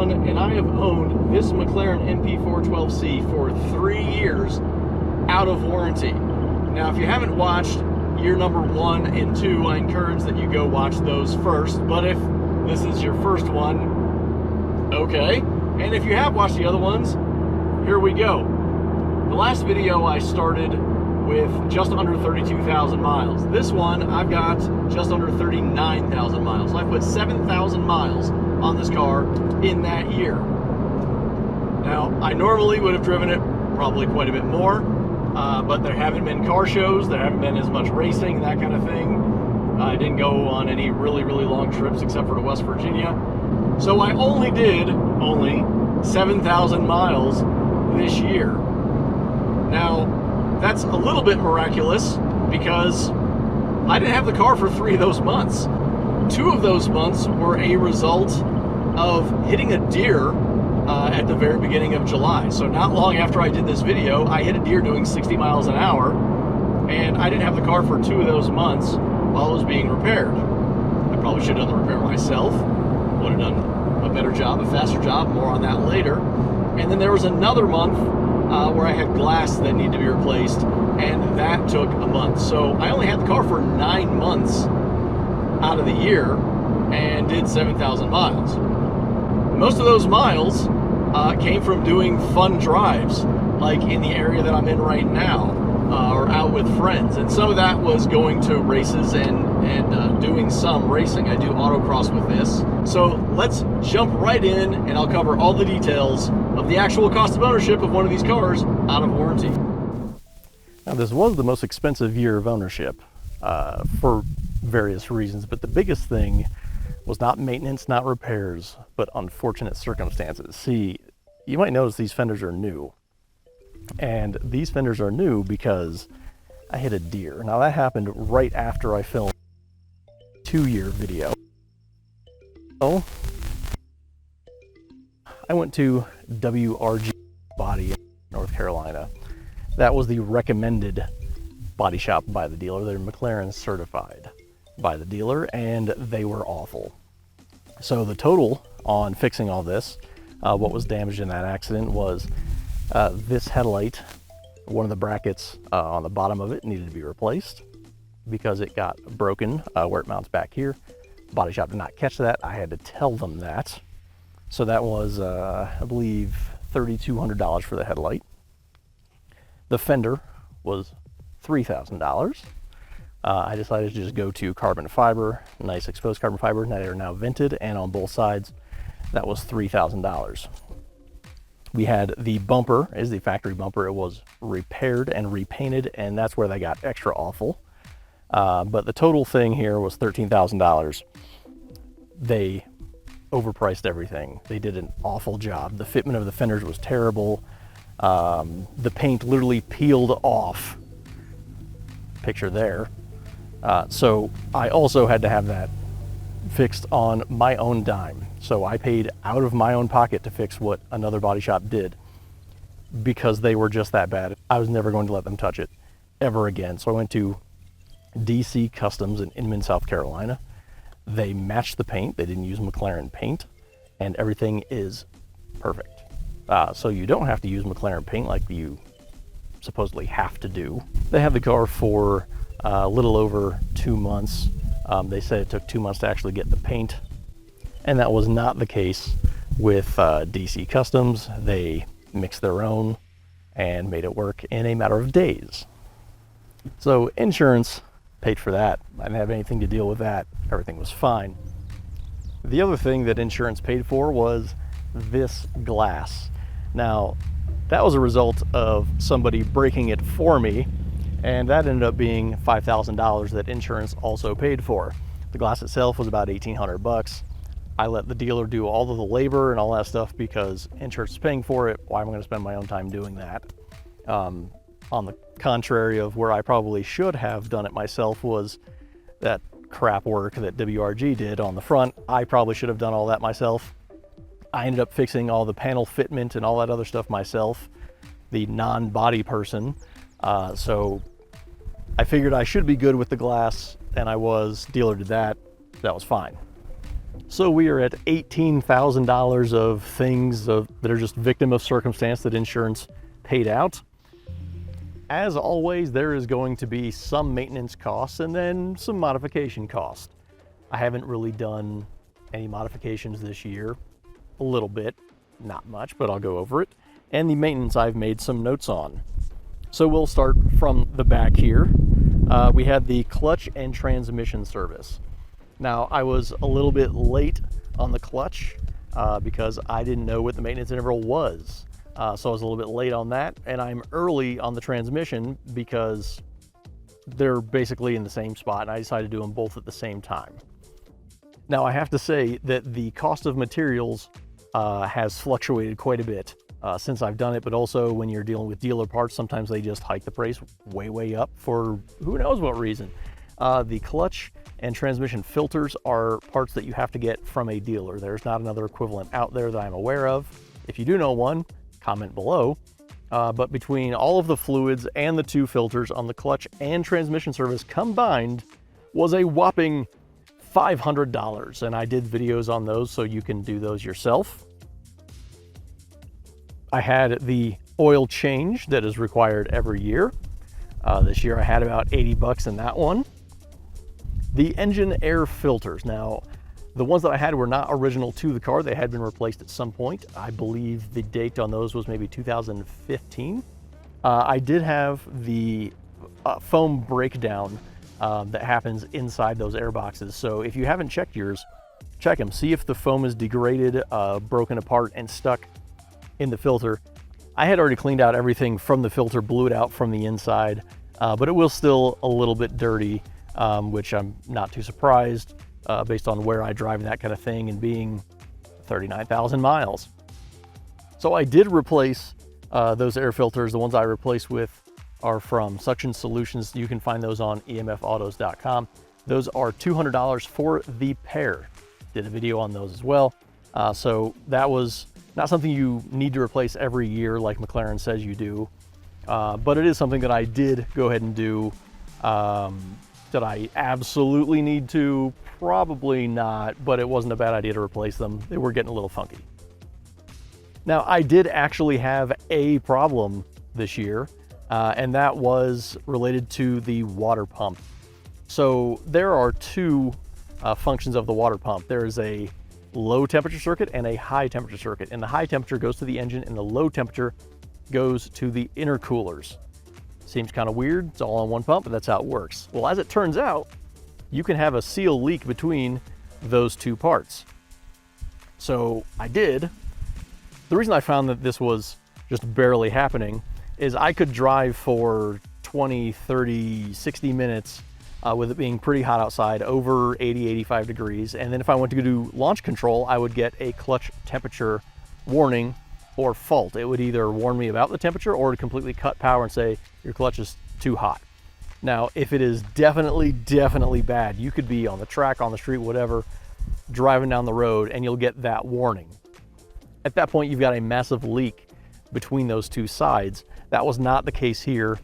one, and I have owned this McLaren MP412C for 3 years out of warranty. Now, if you haven't watched year number 1 and 2, I encourage that you go watch those first. But if this is your first one, okay. And if you have watched the other ones, here we go. The last video I started with just under 32,000 miles. This one, I've got just under 39,000 miles. I put 7,000 miles on this car in that year. Now, I normally would have driven it probably quite a bit more, but there haven't been car shows, there haven't been as much racing, that kind of thing. I didn't go on any really long trips except for to West Virginia. So I only did 7,000 miles this year. Now, that's a little bit miraculous because I didn't have the car for 3 of those months. 2 of those months were a result of hitting a deer at the very beginning of July. So not long after I did this video, I hit a deer doing 60 miles an hour, and I didn't have the car for 2 of those months while it was being repaired. I probably should have done the repair myself, would have done a better job, a faster job, more on that later. And then there was another month where I had glass that needed to be replaced, and that took a month. So I only had the car for 9 months out of the year and did 7,000 miles. Most of those miles came from doing fun drives, like in the area that I'm in right now, or out with friends. And some of that was going to races and doing some racing. I do autocross with this. So let's jump right in, and I'll cover all the details of the actual cost of ownership of one of these cars out of warranty. Now, this was the most expensive year of ownership for various reasons, but the biggest thing was not maintenance, not repairs, but unfortunate circumstances. See, you might notice these fenders are new. And these fenders are new because I hit a deer. Now, that happened right after I filmed a 2-year video. So I went to WRG Body in North Carolina. That was the recommended body shop by the dealer. They're McLaren certified by the dealer, and they were awful. So the total on fixing all this, what was damaged in that accident was this headlight. One of the brackets on the bottom of it needed to be replaced because it got broken where it mounts back here. Body shop did not catch that. I had to tell them that. So that was, I believe, $3,200 for the headlight. The fender was $3,000. I decided to just go to carbon fiber, nice exposed carbon fiber. Now they are now vented, and on both sides, that was $3,000. We had the bumper, is the factory bumper. It was repaired and repainted, and that's where they got extra awful. But the total thing here was $13,000. They overpriced everything. They did an awful job. The fitment of the fenders was terrible. The paint literally peeled off. Picture there. So I also had to have that fixed on my own dime. So I paid out of my own pocket to fix what another body shop did because they were just that bad. I was never going to let them touch it ever again. So I went to DC Customs in Inman, South Carolina. They matched the paint. They didn't use McLaren paint, and everything is perfect. So you don't have to use McLaren paint like you supposedly have to do. They had the car for a little over 2 months. They said it took 2 months to actually get the paint, and that was not the case with DC Customs. They mixed their own and made it work in a matter of days. So insurance paid for that. I didn't have anything to deal with that. Everything was fine. The other thing that insurance paid for was this glass. Now, that was a result of somebody breaking it for me, and that ended up being $5,000 that insurance also paid for. The glass itself was about $1,800. I let the dealer do all of the labor and all that stuff because insurance is paying for it. Why am I going to spend my own time doing that? On the contrary of where I probably should have done it myself was that crap work that WRG did on the front. I probably should have done all that myself. I ended up fixing all the panel fitment and all that other stuff myself, the non-body person. So I figured I should be good with the glass, and I was. Dealer did that. That was fine. So we are at $18,000 of things that are just victim of circumstance that insurance paid out. As always, there is going to be some maintenance costs and then some modification costs. I haven't really done any modifications this year. A little bit, not much, but I'll go over it. And the maintenance I've made some notes on. So we'll start from the back here. We had the clutch and transmission service. Now, I was a little bit late on the clutch because I didn't know what the maintenance interval was. So I was a little bit late on that, and I'm early on the transmission because they're basically in the same spot, and I decided to do them both at the same time. Now, I have to say that the cost of materials has fluctuated quite a bit since I've done it, but also when you're dealing with dealer parts, sometimes they just hike the price way up for who knows what reason. The clutch and transmission filters are parts that you have to get from a dealer. There's not another equivalent out there that I'm aware of. If you do know one, comment below. But between all of the fluids and the two filters on the clutch and transmission service combined was a whopping $500. And I did videos on those, so you can do those yourself. I had the oil change that is required every year. This year I had about 80 bucks in that one. The engine air filters. Now, the ones that I had were not original to the car. They had been replaced at some point. I believe the date on those was maybe 2015. I did have the foam breakdown that happens inside those air boxes. So if you haven't checked yours, check them. See if the foam is degraded, broken apart, and stuck in the filter. I had already cleaned out everything from the filter, blew it out from the inside, but it was still a little bit dirty, which I'm not too surprised based on where I drive and that kind of thing, and being 39,000 miles. So I did replace those air filters. The ones I replaced with are from Suction Solutions. You can find those on emfautos.com. Those are $200 for the pair. Did a video on those as well. So that was not something you need to replace every year like McLaren says you do, but it is something that I did go ahead and do. Did I absolutely need to? Probably not, but it wasn't a bad idea to replace them. They were getting a little funky. Now, I did actually have a problem this year, and that was related to the water pump. So there are two functions of the water pump. There is a low temperature circuit and a high temperature circuit, and the high temperature goes to the engine and the low temperature goes to the intercoolers. Seems kind of weird, it's all on one pump, but that's how it works. Well, as it turns out, you can have a seal leak between those two parts. So I did. The reason I found that this was just barely happening is I could drive for 20, 30, 60 minutes with it being pretty hot outside, over 80, 85 degrees. And then if I went to go do launch control, I would get a clutch temperature warning or fault. It would either warn me about the temperature or to completely cut power and say, your clutch is too hot. Now, if it is definitely bad, you could be on the track, on the street, whatever, driving down the road, and you'll get that warning. At that point, you've got a massive leak between those two sides. That was not the case here.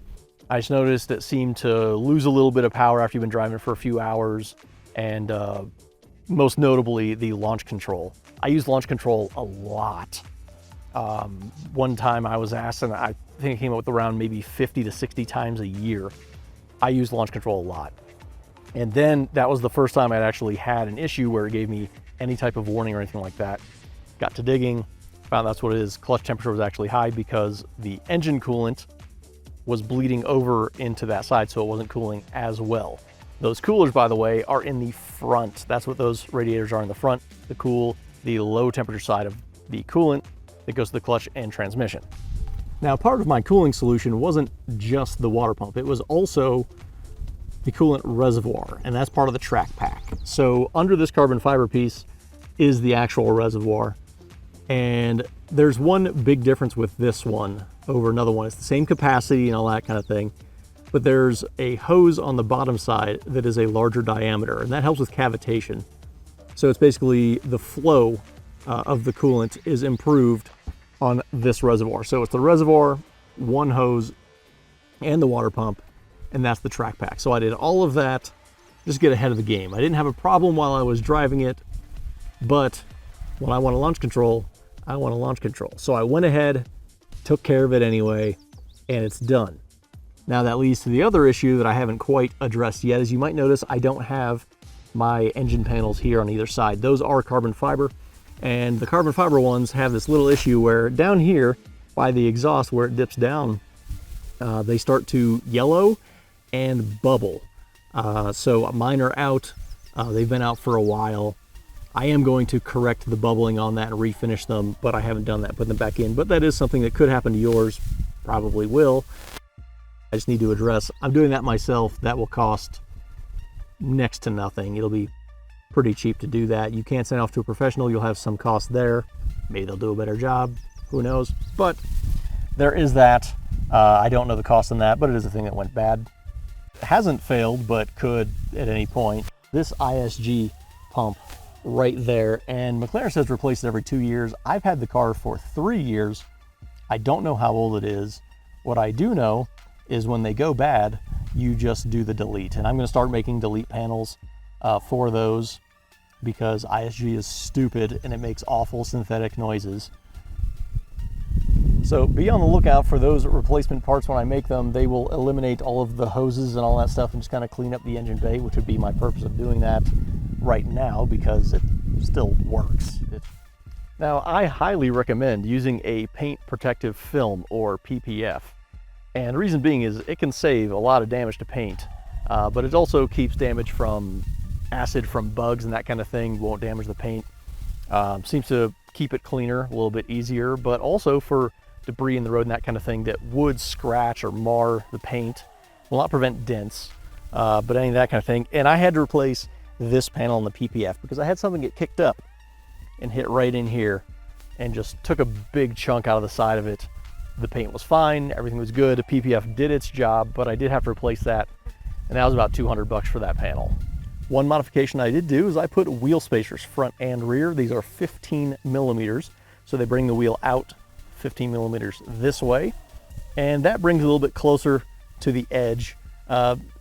I just noticed it seemed to lose a little bit of power after you've been driving for a few hours, and most notably, the launch control. I use launch control a lot. One time I was asked, and I think it came up with around maybe 50 to 60 times a year. I use launch control a lot. And then that was the first time I'd actually had an issue where it gave me any type of warning or anything like that. Got to digging, found that's what it is. Clutch temperature was actually high because the engine coolant was bleeding over into that side, so it wasn't cooling as well. Those coolers, by the way, are in the front. That's what those radiators are in the front, to cool the low temperature side of the coolant that goes to the clutch and transmission. Now, part of my cooling solution wasn't just the water pump, it was also the coolant reservoir, and that's part of the track pack. So under this carbon fiber piece is the actual reservoir, and there's one big difference with this one over another one. It's the same capacity and all that kind of thing, but there's a hose on the bottom side that is a larger diameter, and that helps with cavitation. So it's basically the flow of the coolant is improved on this reservoir. So it's the reservoir, one hose, and the water pump, and that's the track pack. So I did all of that just to get ahead of the game. I didn't have a problem while I was driving it, But when I want a launch control, I want a launch control. So I went ahead, took care of it anyway, and it's done. Now that leads to the other issue that I haven't quite addressed yet. As you might notice, I don't have my engine panels here on either side. Those are carbon fiber, and the carbon fiber ones have this little issue where down here by the exhaust where it dips down, they start to yellow and bubble. So mine are out. They've been out for a while. I am going to correct the bubbling on that and refinish them, but I haven't done that, put them back in. But that is something that could happen to yours, probably will. I just need to address, I'm doing that myself. That will cost next to nothing. It'll be pretty cheap to do that. You can't send off to a professional. You'll have some cost there. Maybe they'll do a better job. Who knows? But there is that. I don't know the cost on that, but it is a thing that went bad. It hasn't failed, but could at any point. This ISG pump right there, and McLaren says replace it every 2 years. I've had the car for 3 years. I don't know how old it is. What I do know is when they go bad, you just do the delete. And I'm going to start making delete panels for those because ISG is stupid and it makes awful synthetic noises. So be on the lookout for those replacement parts when I make them. They will eliminate all of the hoses and all that stuff and just kind of clean up the engine bay, which would be my purpose of doing that right now because it still works. Now, I highly recommend using a paint protective film or PPF. And the reason being is it can save a lot of damage to paint, but it also keeps damage from acid from bugs and that kind of thing. Won't damage the paint. Seems to keep it cleaner, a little bit easier, but also for debris in the road and that kind of thing that would scratch or mar the paint. Will not prevent dents, but any of that kind of thing. And I had to replace this panel on the PPF because I had something get kicked up and hit right in here and just took a big chunk out of the side of it. The paint was fine, everything was good. The PPF did its job, but I did have to replace that, and that was about $200 for that panel. One modification I did do is I put wheel spacers front and rear. These are 15 millimeters, so they bring the wheel out 15 millimeters this way, and that brings it a little bit closer to the edge,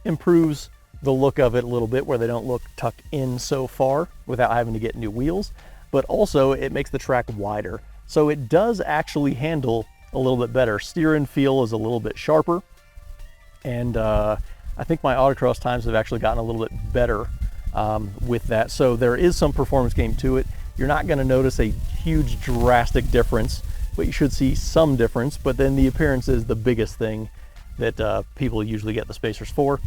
improves the look of it a little bit where they don't look tucked in so far without having to get new wheels, but also it makes the track wider. So it does actually handle a little bit better. Steer and feel is a little bit sharper, and I think my autocross times have actually gotten a little bit better with that. So there is some performance gain to it. You're not going to notice a huge drastic difference, but you should see some difference. But then the appearance is the biggest thing that people usually get the spacers for.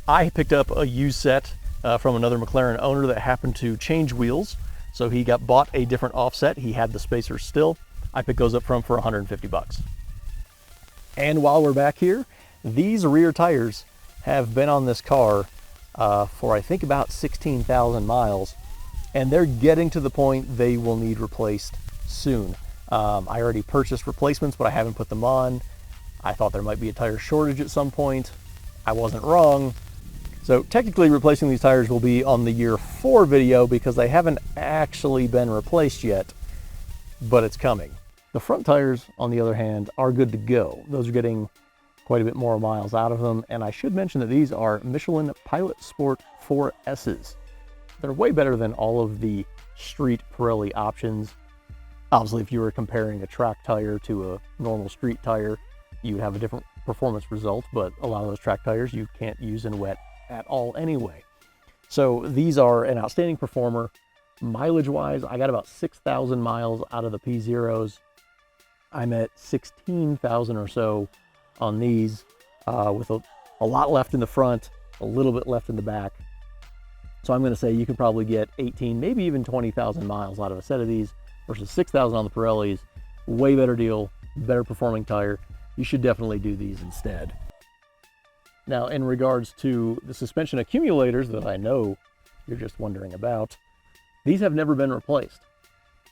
I picked up a used set from another McLaren owner that happened to change wheels, so he bought a different offset. He had the spacers still. I picked those up from for 150 bucks. And while we're back here, these rear tires have been on this car for I think about 16,000 miles, and they're getting to the point they will need replaced soon. I already purchased replacements, but I haven't put them on. I thought there might be a tire shortage at some point. I wasn't wrong. So technically replacing these tires will be on the year 4 video because they haven't actually been replaced yet, but it's coming. The front tires, on the other hand, are good to go. Those are getting quite a bit more miles out of them. And I should mention that these are Michelin Pilot Sport 4S's. They're way better than all of the street Pirelli options. Obviously, if you were comparing a track tire to a normal street tire, you would have a different performance result, but a lot of those track tires you can't use in wet at all anyway. So these are an outstanding performer. Mileage-wise, I got about 6,000 miles out of the P0s. I'm at 16,000 or so on these, with a lot left in the front, a little bit left in the back. So I'm going to say you can probably get 18, maybe even 20,000 miles out of a set of these versus 6,000 on the Pirellis. Way better deal, better performing tire. You should definitely do these instead. Now, in regards to the suspension accumulators that I know you're just wondering about, these have never been replaced.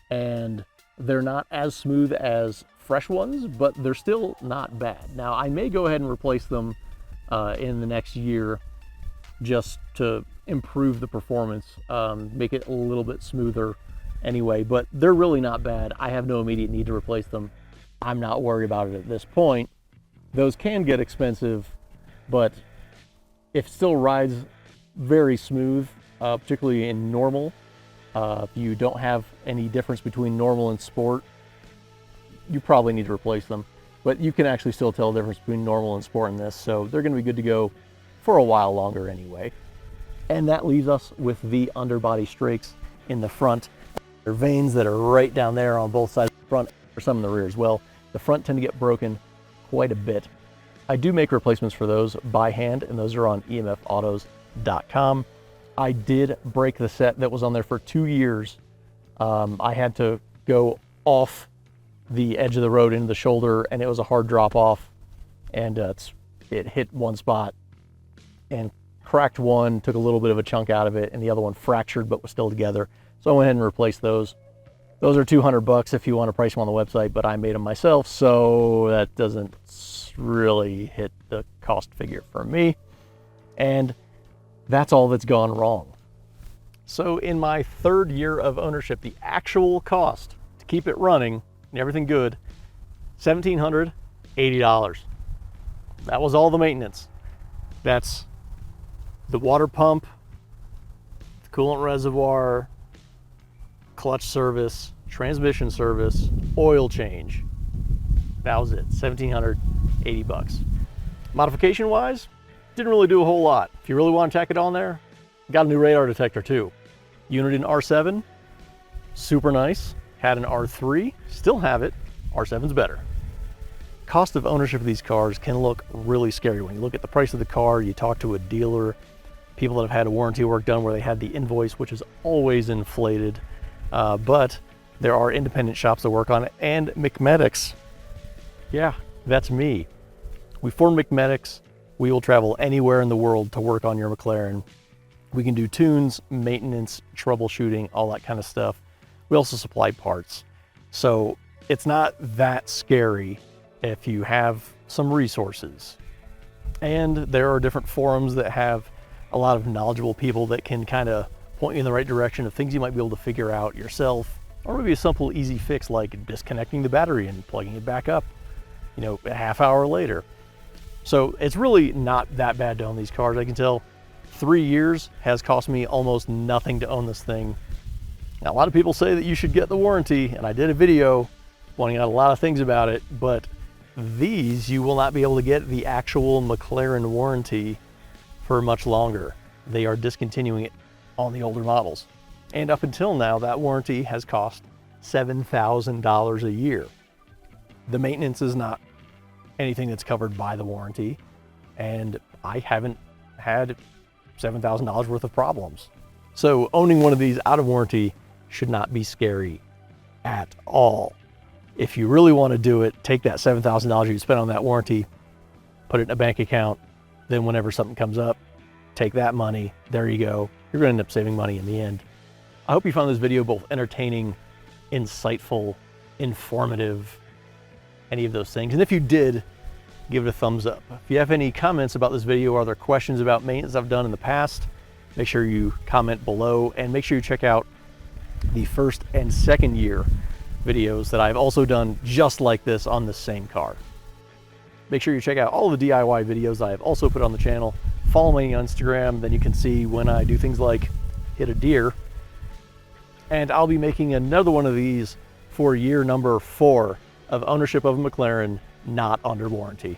And they're not as smooth as fresh ones, but they're still not bad. Now, I may go ahead and replace them in the next year just to improve the performance, make it a little bit smoother anyway, but they're really not bad. I have no immediate need to replace them. I'm not worried about it at this point. Those can get expensive, but it still rides very smooth, particularly in normal. If you don't have any difference between normal and sport, you probably need to replace them. But you can actually still tell the difference between normal and sport in this, so they're going to be good to go for a while longer anyway. And that leaves us with the underbody strakes in the front. There are veins that are right down there on both sides of the front, or some in the rear as well. The front tend to get broken quite a bit. I do make replacements for those by hand, and those are on emfautos.com. I did break the set that was on there for 2 years. I had to go off the edge of the road into the shoulder, and it was a hard drop off, and it hit one spot and cracked one, took a little bit of a chunk out of it, and the other one fractured but was still together. So I went ahead and replaced those. Those are $200 if you want to price them on the website, but I made them myself, so that doesn't really hit the cost figure for me. And that's all that's gone wrong. So in my 3rd year of ownership, the actual cost to keep it running and everything good, $1,780. That was all the maintenance. That's the water pump, the coolant reservoir, clutch service, transmission service, oil change. That was it, $1,780. Modification wise, didn't really do a whole lot. If you really want to tack it on there, got a new radar detector too. Unit in R7, super nice. Had an R3, still have it. R7's better. Cost of ownership of these cars can look really scary. When you look at the price of the car, you talk to a dealer, people that have had warranty work done where they had the invoice, which is always inflated. But there are independent shops that work on it, and McMedics. Yeah, that's me. We form McMedics. We will travel anywhere in the world to work on your McLaren. We can do tunes, maintenance, troubleshooting, all that kind of stuff. We also supply parts. So it's not that scary if you have some resources. And there are different forums that have a lot of knowledgeable people that can kind of point you in the right direction of things you might be able to figure out yourself, or maybe a simple, easy fix like disconnecting the battery and plugging it back up, you know, a half hour later. So it's really not that bad to own these cars. I can tell 3 years has cost me almost nothing to own this thing. Now, a lot of people say that you should get the warranty, and I did a video pointing out a lot of things about it, but these, you will not be able to get the actual McLaren warranty for much longer. They are discontinuing it on the older models. And up until now, that warranty has cost $7,000 a year. The maintenance is not anything that's covered by the warranty, and I haven't had $7,000 worth of problems. So owning one of these out of warranty should not be scary at all. If you really want to do it, take that $7,000 you spent on that warranty, put it in a bank account, then whenever something comes up, take that money, there you go. You're going to end up saving money in the end. I hope you found this video both entertaining, insightful, informative, any of those things. And if you did, give it a thumbs up. If you have any comments about this video or other questions about maintenance I've done in the past, make sure you comment below, and make sure you check out the 1st and 2nd year videos that I've also done just like this on the same car. Make sure you check out all the DIY videos I have also put on the channel. Follow me on Instagram, then you can see when I do things like hit a deer. And I'll be making another one of these for year number 4 of ownership of a McLaren not under warranty.